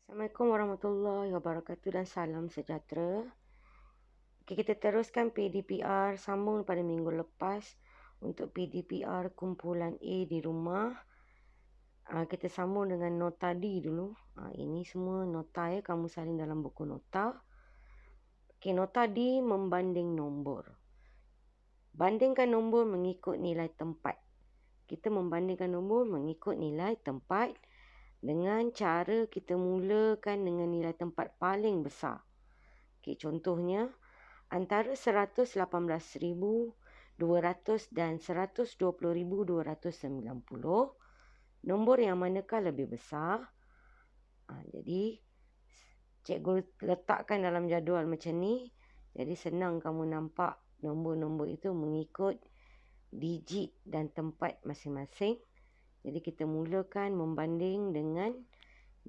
Assalamualaikum warahmatullahi wabarakatuh dan salam sejahtera. Okay, kita teruskan PDPR sambung pada minggu lepas untuk PDPR kumpulan A di rumah. Kita sambung dengan nota D dulu. Ini semua nota ya, kamu salin dalam buku nota. Okay, nota D membanding nombor. Bandingkan nombor mengikut nilai tempat. Kita membandingkan nombor mengikut nilai tempat dengan cara kita mulakan dengan nilai tempat paling besar. Okay, contohnya, antara 118,200 dan 120,290, nombor yang manakah lebih besar? Jadi, cikgu letakkan dalam jadual macam ni. Jadi, senang kamu nampak nombor-nombor itu mengikut digit dan tempat masing-masing. Jadi, kita mulakan membanding dengan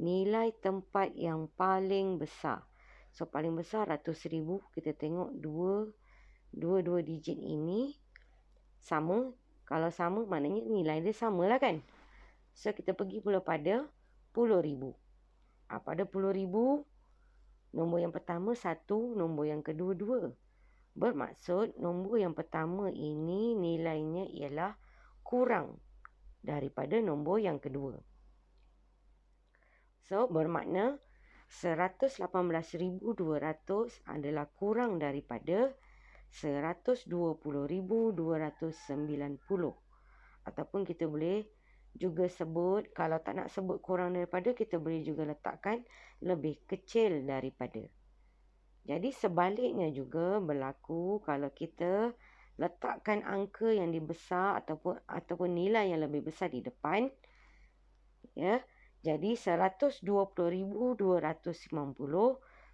nilai tempat yang paling besar. So, paling besar 100,000. Kita tengok dua digit ini sama. Kalau sama, maknanya nilai dia sama lah kan. So, kita pergi pula pada 10,000. Pada 10,000, nombor yang pertama 1, nombor yang kedua 2. Bermaksud, nombor yang pertama ini nilainya ialah kurang daripada nombor yang kedua. So, bermakna 118,200 adalah kurang daripada 120,290. Ataupun kita boleh juga sebut, kalau tak nak sebut kurang daripada, kita boleh juga letakkan lebih kecil daripada. Jadi sebaliknya juga berlaku kalau kita letakkan angka yang dibesar ataupun nilai yang lebih besar di depan. Ya. Jadi 120,290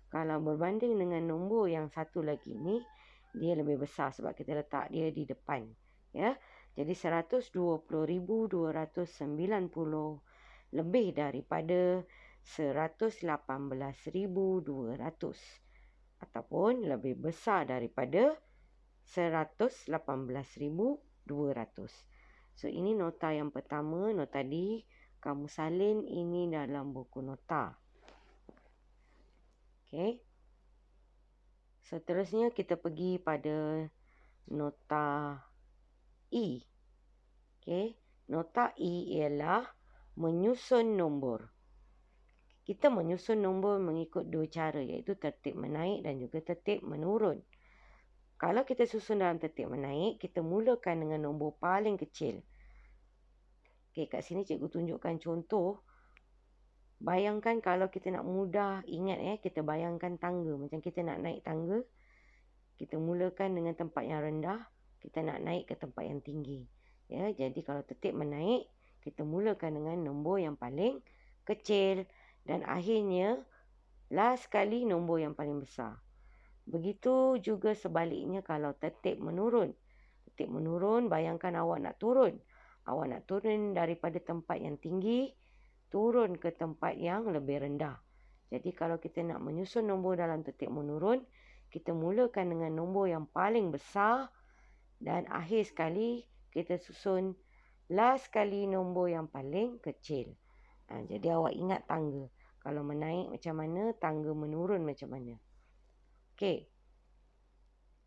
kalau berbanding dengan nombor yang satu lagi ni, dia lebih besar sebab kita letak dia di depan. Ya. Jadi 120,290 lebih daripada 118,200 ataupun lebih besar daripada 118,200. So, ini nota yang pertama, nota D. Kamu salin ini dalam buku nota. Okay. Seterusnya kita pergi pada nota E. Okay. Nota E ialah menyusun nombor. Kita menyusun nombor mengikut dua cara, iaitu tertib menaik dan juga tertib menurun. Kalau kita susun dalam tertib menaik, kita mulakan dengan nombor paling kecil. Okay, kat sini cikgu tunjukkan contoh. Bayangkan kalau kita nak mudah ingat, kita bayangkan tangga. Macam kita nak naik tangga, kita mulakan dengan tempat yang rendah, kita nak naik ke tempat yang tinggi. Ya, jadi kalau tertib menaik, kita mulakan dengan nombor yang paling kecil dan akhirnya last sekali nombor yang paling besar. Begitu juga sebaliknya kalau tertib menurun. Tertib menurun, bayangkan awak nak turun. Awak nak turun daripada tempat yang tinggi, turun ke tempat yang lebih rendah. Jadi kalau kita nak menyusun nombor dalam tertib menurun, kita mulakan dengan nombor yang paling besar dan akhir sekali kita susun last sekali nombor yang paling kecil. Jadi awak ingat tangga. Kalau menaik macam mana, tangga menurun macam mana. Okey.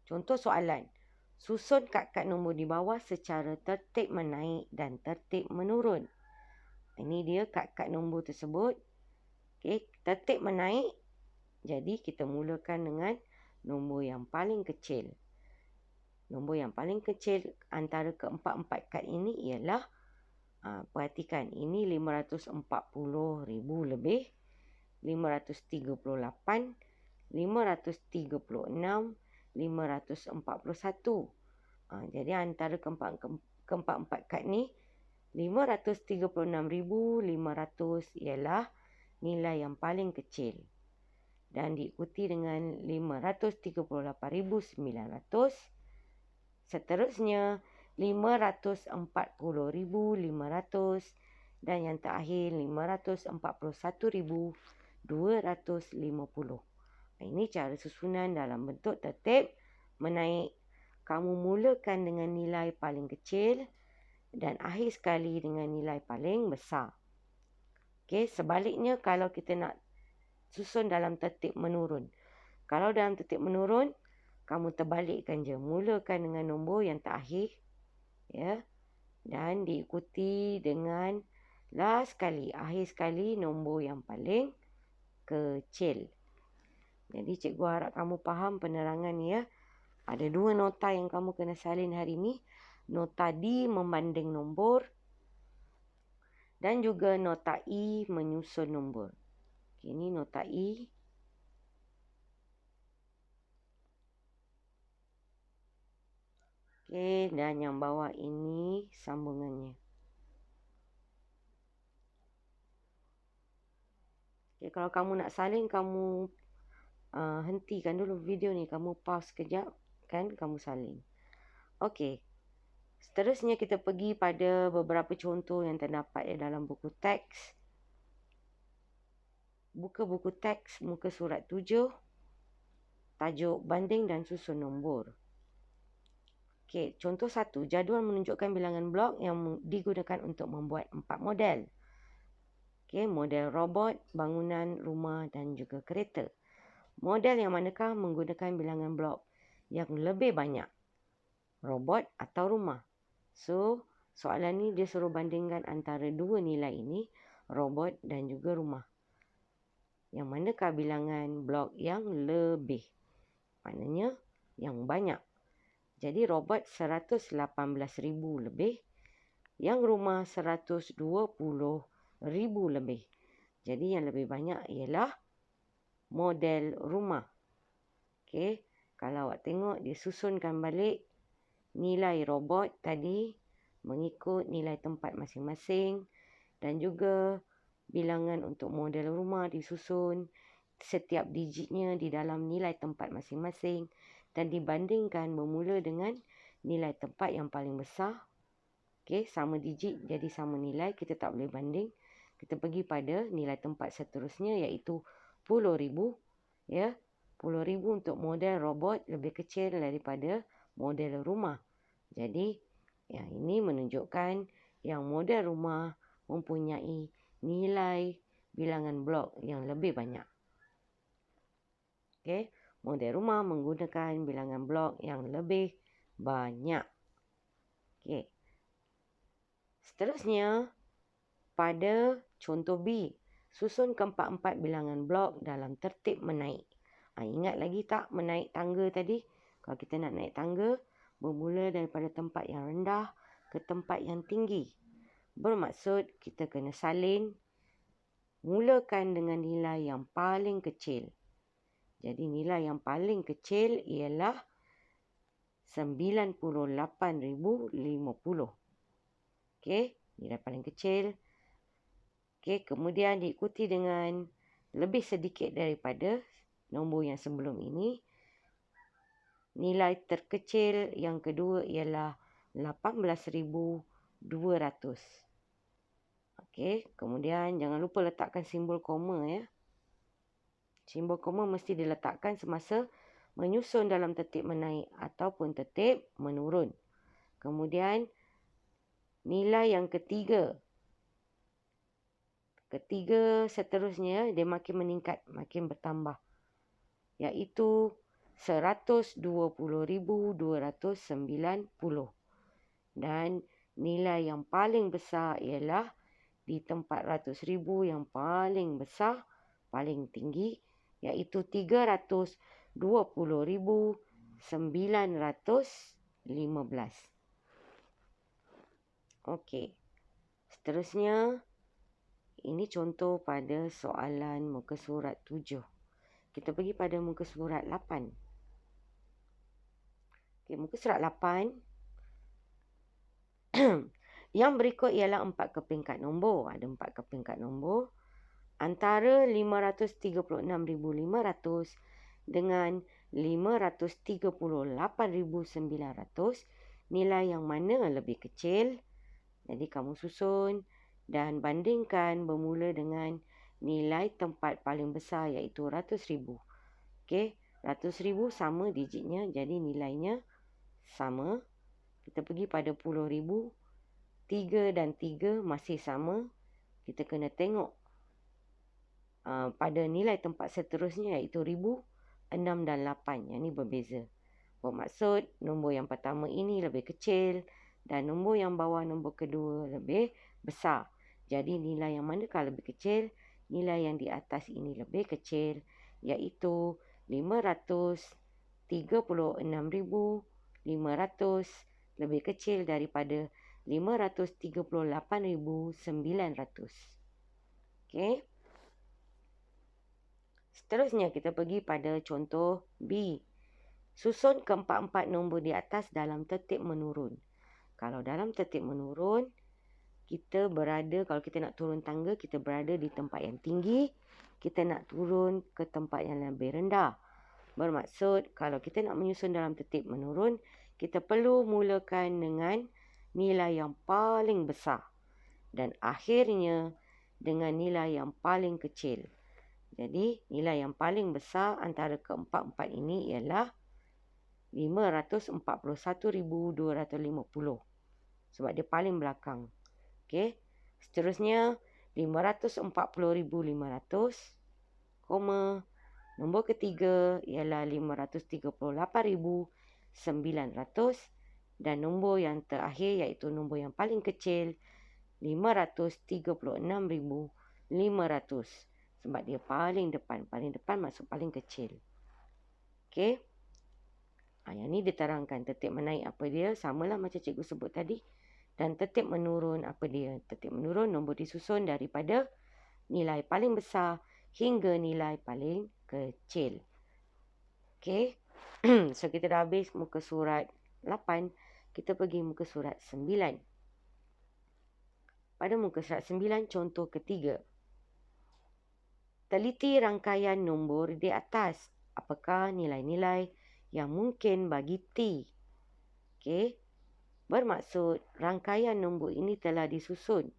Contoh soalan. Susun kad-kad nombor di bawah secara tertib menaik dan tertib menurun. Ini dia kad-kad nombor tersebut. Okay, tertib menaik. Jadi kita mulakan dengan nombor yang paling kecil. Nombor yang paling kecil antara keempat-empat kad ini ialah, perhatikan, ini 540,000 lebih, 538, 536, 541. Jadi antara keempat-empat kad ni, 536,500 ialah nilai yang paling kecil. Dan diikuti dengan 538,900. Seterusnya 540,500 dan yang terakhir 541,250. Ini cara susunan dalam bentuk tertib menaik. Kamu mulakan dengan nilai paling kecil dan akhir sekali dengan nilai paling besar. Okey, sebaliknya kalau kita nak susun dalam tertib menurun. Kalau dalam tertib menurun, kamu terbalikkan je. Mulakan dengan nombor yang terakhir, ya, dan diikuti dengan last sekali, akhir sekali nombor yang paling kecil. Jadi cikgu harap kamu faham penerangan ni, ya. Ada 2 nota yang kamu kena salin hari ni. Nota D membanding nombor dan juga nota E menyusun nombor. Okay, ini nota E. Okay, dan yang bawah ini sambungannya. Okay, kalau kamu nak salin, kamu hentikan dulu video ni. Kamu pause sekejap, kan? Kamu salin. Okey. Seterusnya kita pergi pada beberapa contoh yang terdapat dalam buku teks. Buka buku teks muka surat 7. Tajuk banding dan susun nombor. Okey, contoh 1. Jadual menunjukkan bilangan blok yang digunakan untuk membuat 4 model. Okey, model robot, bangunan, rumah dan juga kereta. Model yang manakah menggunakan bilangan blok yang lebih banyak? Robot atau rumah? So, soalan ni dia suruh bandingkan antara 2 nilai ini, robot dan juga rumah. Yang manakah bilangan blok yang lebih? Maknanya yang banyak. Jadi robot 118,000 lebih, yang rumah 120,000 lebih. Jadi yang lebih banyak ialah model rumah. Okey, kalau awak tengok dia susunkan balik nilai robot tadi mengikut nilai tempat masing-masing dan juga bilangan untuk model rumah disusun setiap digitnya di dalam nilai tempat masing-masing dan dibandingkan bermula dengan nilai tempat yang paling besar. Okey, sama digit jadi sama nilai, kita tak boleh banding. Kita pergi pada nilai tempat seterusnya iaitu 10,000, ya. 10,000 untuk model robot lebih kecil daripada model rumah. Jadi, ya, ini menunjukkan yang model rumah mempunyai nilai bilangan blok yang lebih banyak. Okey, model rumah menggunakan bilangan blok yang lebih banyak. Okey. Seterusnya, pada contoh B, susun keempat-empat bilangan blok dalam tertib menaik. Ingat lagi tak menaik tangga tadi? Kalau kita nak naik tangga, bermula daripada tempat yang rendah ke tempat yang tinggi. Bermaksud kita kena salin, mulakan dengan nilai yang paling kecil. Jadi nilai yang paling kecil ialah 98,050. Okey, nilai paling kecil. Okey, kemudian diikuti dengan lebih sedikit daripada nombor yang sebelum ini. Nilai terkecil yang kedua ialah 18,200. Okey, kemudian jangan lupa letakkan simbol koma, ya. Simbol koma mesti diletakkan semasa menyusun dalam tertib menaik ataupun tertib menurun. Kemudian nilai yang ketiga. Ketiga seterusnya dia makin meningkat, makin bertambah. Iaitu 120,290. Dan nilai yang paling besar ialah di tempat ratus ribu yang paling besar, paling tinggi, iaitu 320,915. Okey. Seterusnya, ini contoh pada soalan muka surat 7. Kita pergi pada muka surat 8. Okey, muka surat 8. Yang berikut ialah 4 kepingkat nombor. Ada 4 kepingkat nombor. Antara 536,500 dengan 538,900. Nilai yang mana lebih kecil? Jadi kamu susun dan bandingkan bermula dengan nilai tempat paling besar iaitu ratus ribu. Okey, ratus ribu sama digitnya, jadi nilainya sama. Kita pergi pada 10,000. 3 dan 3 masih sama. Kita kena tengok pada nilai tempat seterusnya iaitu 1000, 6 dan 8. Yang ini berbeza. Bermaksud nombor yang pertama ini lebih kecil dan nombor yang bawah nombor kedua lebih besar. Jadi nilai yang manakah lebih kecil? Nilai yang di atas ini lebih kecil, iaitu 536,500 lebih kecil daripada 538,900. Okey. Seterusnya kita pergi pada contoh B. Susun keempat-empat nombor di atas dalam tertib menurun. Kalau dalam tertib menurun, kita berada, kalau kita nak turun tangga, kita berada di tempat yang tinggi. Kita nak turun ke tempat yang lebih rendah. Bermaksud, kalau kita nak menyusun dalam tertib menurun, kita perlu mulakan dengan nilai yang paling besar. Dan akhirnya dengan nilai yang paling kecil. Jadi, nilai yang paling besar antara keempat-empat ini ialah 541,250. Sebab dia paling belakang. Okey. Seterusnya, 540,500, nombor ketiga ialah 538,900 dan nombor yang terakhir iaitu nombor yang paling kecil 536,500. Sebab dia paling depan. Paling depan maksud paling kecil. Okey. Yang ni diterangkan tertib menaik apa dia. Samalah macam cikgu sebut tadi. Dan tertib menurun apa dia. Tertib menurun nombor disusun daripada nilai paling besar hingga nilai paling kecil. Okey. So kita dah habis muka surat 8. Kita pergi muka surat 9. Pada muka surat 9 contoh ketiga. Teliti rangkaian nombor di atas. Apakah nilai-nilai yang mungkin bagi T? Okey. Bermaksud rangkaian nombor ini telah disusun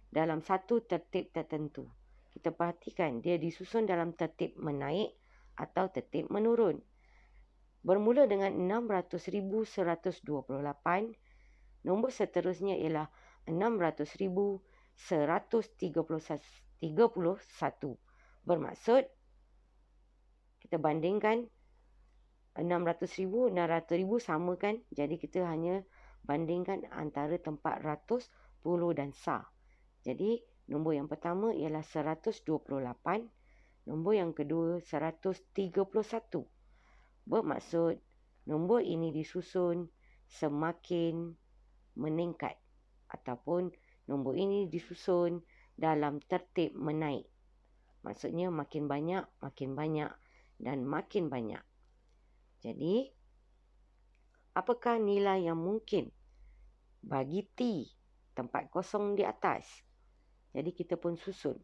dalam satu tertib tertentu. Kita perhatikan dia disusun dalam tertib menaik atau tertib menurun. Bermula dengan 600,128. Nombor seterusnya ialah 600,131. Bermaksud, kita bandingkan 600,000, 600,000 sama kan? Jadi kita hanya bandingkan antara tempat ratus, puluh dan sah. Jadi nombor yang pertama ialah 128. Nombor yang kedua 131. Bermaksud nombor ini disusun semakin meningkat. Ataupun nombor ini disusun dalam tertib menaik. Maksudnya makin banyak dan makin banyak. Jadi, apakah nilai yang mungkin bagi T, tempat kosong di atas? Jadi, kita pun susun.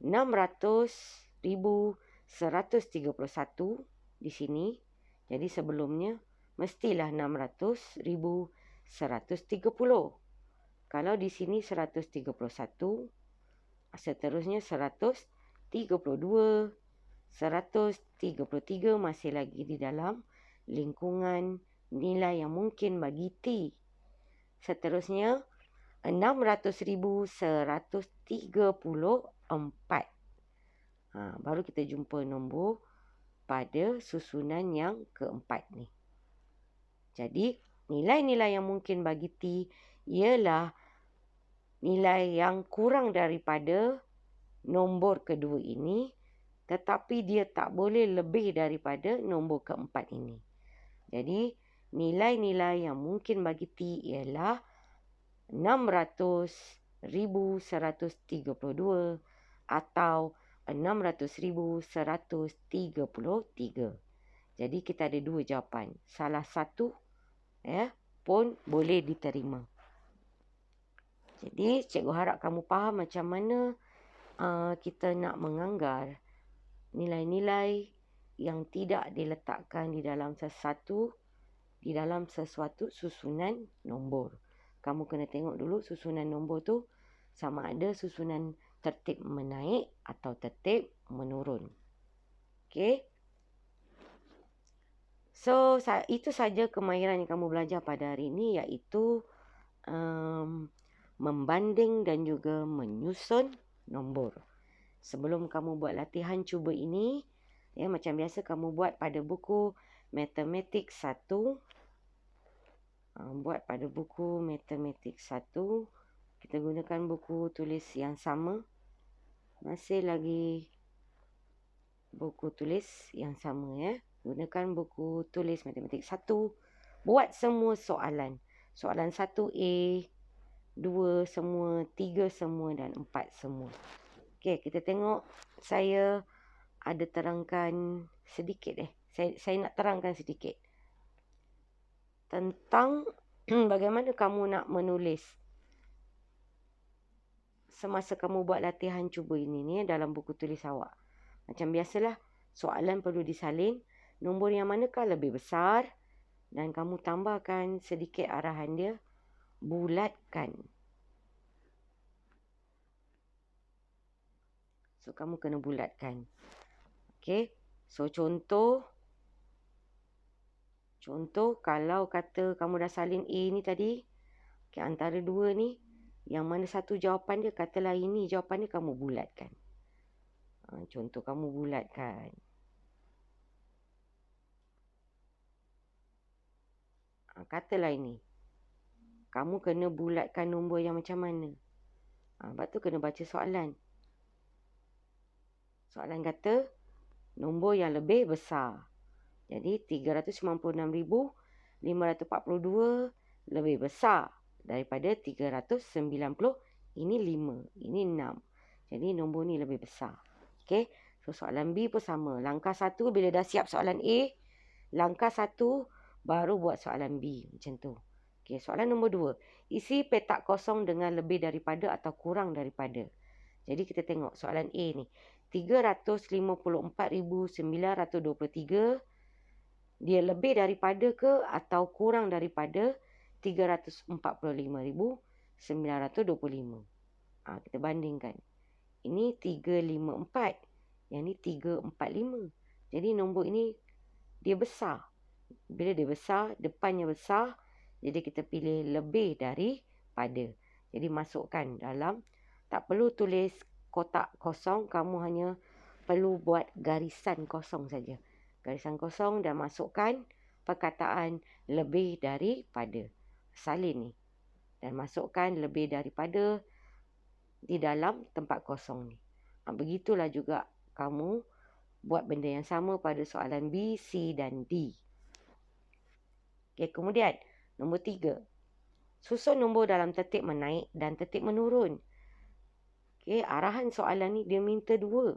600,131 di sini. Jadi, sebelumnya mestilah 600,130. Kalau di sini 131, seterusnya 132, 133 masih lagi di dalam lingkungan nilai yang mungkin bagi T. Seterusnya 600,134. Baru kita jumpa nombor pada susunan yang keempat ni. Jadi nilai-nilai yang mungkin bagi T ialah nilai yang kurang daripada nombor kedua ini, tetapi dia tak boleh lebih daripada nombor keempat ini. Jadi, nilai-nilai yang mungkin bagi T ialah 600,132 atau 600,133. Jadi, kita ada dua jawapan. Salah satu pun boleh diterima. Jadi, cikgu harap kamu faham macam mana kita nak menganggar nilai-nilai yang tidak diletakkan di dalam sesuatu susunan nombor. Kamu kena tengok dulu susunan nombor tu sama ada susunan tertib menaik atau tertib menurun. Okey. So, itu saja kemahiran yang kamu belajar pada hari ini, iaitu membanding dan juga menyusun nombor. sebelum kamu buat latihan cuba ini, ya, macam biasa kamu buat pada buku Matematik 1. Buat pada buku Matematik 1. Kita gunakan buku tulis yang sama. Masih lagi buku tulis yang sama, ya. Gunakan buku tulis Matematik 1. Buat semua soalan. Soalan 1A, 2 semua, 3 semua dan 4 semua. Okey, kita tengok. Saya ada terangkan sedikit. Saya nak terangkan sedikit tentang bagaimana kamu nak menulis semasa kamu buat latihan cuba ini ni dalam buku tulis awak. Macam biasalah, soalan perlu disalin. Nombor yang manakah lebih besar, dan kamu tambahkan sedikit arahan dia, bulatkan. So, kamu kena bulatkan. Okey. So, contoh kalau kata kamu dah salin A ni tadi, okay, antara dua ni, yang mana satu jawapan dia, katalah ini jawapan dia, kamu bulatkan. Contoh kamu bulatkan. Katalah ini. Kamu kena bulatkan nombor yang macam mana? Sebab tu kena baca soalan. Soalan kata, nombor yang lebih besar. Jadi, 396,542 lebih besar daripada 390. Ini 5. Ini 6. Jadi, nombor ni lebih besar. Okey. So, soalan B pun sama. Langkah 1, bila dah siap soalan A, langkah 1, baru buat soalan B. Macam tu. Okey, soalan nombor 2. Isi petak kosong dengan lebih daripada atau kurang daripada. Jadi, kita tengok soalan A ni. 354,923, dia lebih daripada ke atau kurang daripada 345,925. Kita bandingkan. Ini 354. Yang ni 345. Jadi nombor ini dia besar. Bila dia besar, depannya besar, jadi kita pilih lebih daripada. Jadi masukkan dalam, tak perlu tulis kotak kosong, kamu hanya perlu buat garisan kosong saja. Garisan kosong dan masukkan perkataan lebih daripada. Salin ni. Dan masukkan lebih daripada di dalam tempat kosong ni. Begitulah juga kamu buat benda yang sama pada soalan B, C dan D. Okay, kemudian nombor 3. Susun nombor dalam tertib menaik dan tertib menurun. Okay, arahan soalan ni dia minta 2.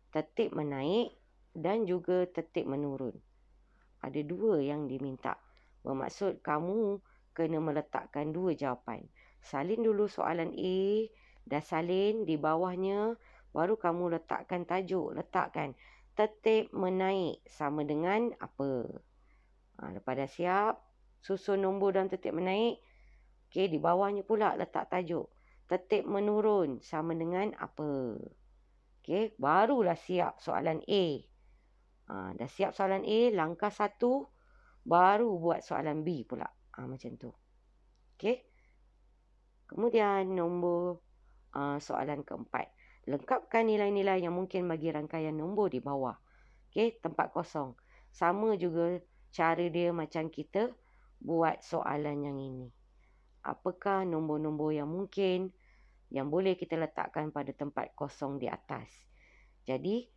Tertib menaik dan juga tertib menurun. Ada 2 yang diminta. Bermaksud kamu kena meletakkan 2 jawapan. Salin dulu soalan A, dah salin di bawahnya, baru kamu letakkan tajuk. Letakkan tertib menaik sama dengan apa. Lepas dah siap, susun nombor dalam tertib menaik. Okay, di bawahnya pula letak tajuk. Tertib menurun sama dengan apa. Okay, barulah siap soalan A. Dah siap soalan A, langkah 1, baru buat soalan B pula. Macam tu. Okay. Kemudian nombor soalan keempat. Lengkapkan nilai-nilai yang mungkin bagi rangkaian nombor di bawah. Okay, tempat kosong. Sama juga cara dia macam kita buat soalan yang ini. Apakah nombor-nombor yang mungkin yang boleh kita letakkan pada tempat kosong di atas. Jadi,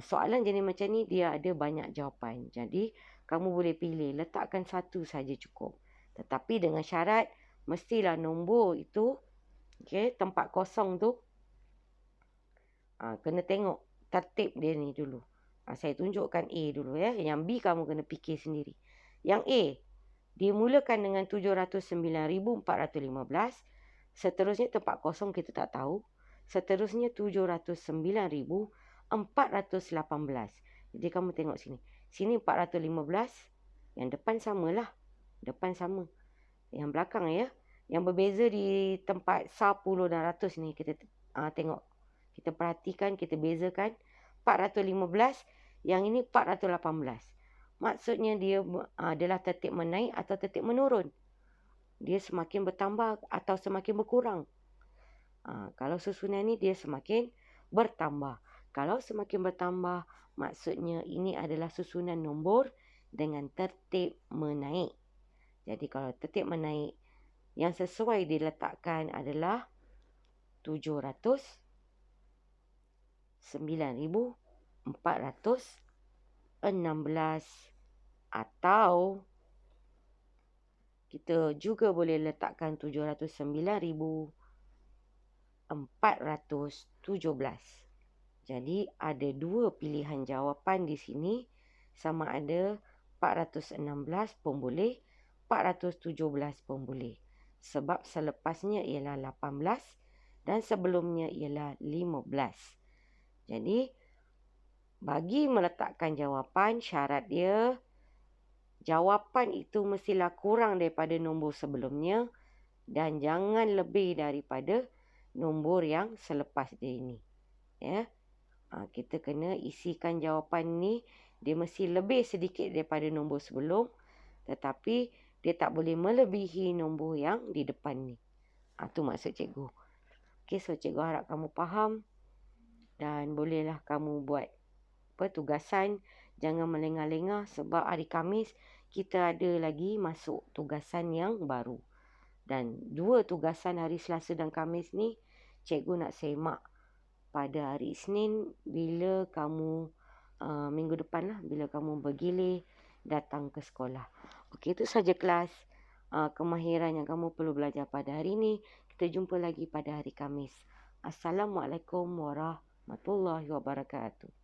soalan jenis macam ni dia ada banyak jawapan. Jadi, kamu boleh pilih letakkan satu saja cukup. Tetapi dengan syarat, mestilah nombor itu, okay, tempat kosong tu, kena tengok tertib dia ni dulu. Saya tunjukkan A dulu, ya. Yang B kamu kena fikir sendiri. Yang A, dia mulakan dengan 709,415. Seterusnya tempat kosong kita tak tahu. Seterusnya 709,418. Jadi kamu tengok sini. Sini 415. Yang depan samalah. Depan sama. Yang belakang, ya. Yang berbeza di tempat 10 dan 100 ni. Kita tengok. Kita perhatikan, kita bezakan. 415. Yang ini 418. Maksudnya dia adalah tertib menaik atau tertib menurun. Dia semakin bertambah atau semakin berkurang. Kalau susunan ni dia semakin bertambah. Kalau semakin bertambah, maksudnya ini adalah susunan nombor dengan tertib menaik. Jadi kalau tertib menaik, yang sesuai diletakkan adalah 709,416, atau kita juga boleh letakkan 709,417. Jadi ada dua pilihan jawapan di sini, sama ada 416 pun boleh, 417 pun boleh. Sebab selepasnya ialah 18 dan sebelumnya ialah 15. Jadi bagi meletakkan jawapan, syarat dia jawapan itu mestilah kurang daripada nombor sebelumnya dan jangan lebih daripada nombor yang selepas dia ini. Ya. Kita kena isikan jawapan ni, dia mesti lebih sedikit daripada nombor sebelum, tetapi dia tak boleh melebihi nombor yang di depan ni. Itu maksud cikgu. Okey, so cikgu harap kamu faham dan bolehlah kamu buat tugasan. Jangan melengah-lengah sebab hari Khamis kita ada lagi masuk tugasan yang baru. Dan dua tugasan hari Selasa dan Khamis ni cikgu nak semak pada hari Isnin bila kamu minggu depan lah, bila kamu bergilir datang ke sekolah. Okey, itu saja kelas kemahiran yang kamu perlu belajar pada hari ini. Kita jumpa lagi pada hari Khamis. Assalamualaikum warahmatullahi wabarakatuh.